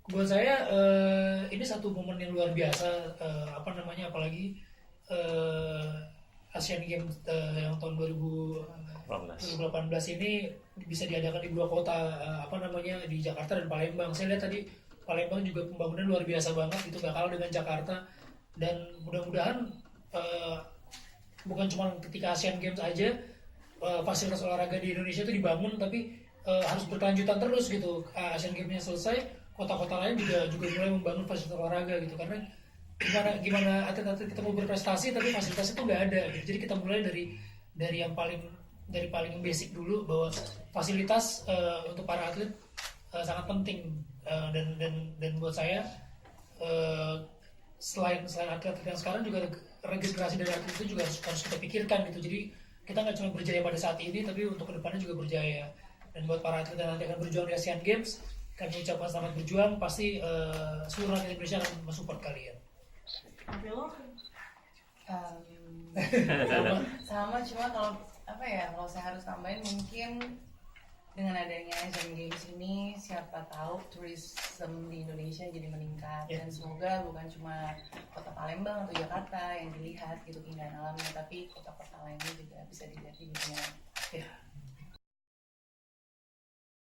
Buat saya ini satu momen yang luar biasa, apa namanya, apalagi eh, Asian Games yang tahun 18. 2018 ini bisa diadakan di dua kota, apa namanya, di Jakarta dan Palembang. Saya lihat tadi Palembang juga pembangunan luar biasa banget, itu gak kalah dengan Jakarta. Dan mudah-mudahan eh, bukan cuma ketika Asian Games aja fasilitas olahraga di Indonesia itu dibangun, tapi harus berkelanjutan terus gitu. Asian Games-nya selesai, kota-kota lain juga juga mulai membangun fasilitas olahraga gitu, karena gimana gimana atlet-atlet kita mau berprestasi tapi fasilitas itu nggak ada gitu. Jadi kita mulai dari yang paling basic dulu, bahwa fasilitas untuk para atlet sangat penting. Dan buat saya eh, selain atlet yang sekarang, juga regenerasi dari atlet itu juga harus kita pikirkan gitu. Jadi kita nggak cuma berjaya pada saat ini, tapi untuk kedepannya juga berjaya. Dan buat para atlet yang nanti akan berjuang di Asian Games, kami ucapkan selamat berjuang. Pasti seluruh rakyat Indonesia akan mensupport kalian. Tapi lo Sama. sama, cuma kalau apa ya, kalau saya harus tambahin mungkin dengan adanya Asian Games ini, siapa tahu tourism di Indonesia jadi meningkat. Ya. Dan semoga bukan cuma kota Palembang atau Jakarta yang dilihat gitu keindahan alamnya, tapi kota-kota lainnya juga bisa dilihat di dunia. Ya.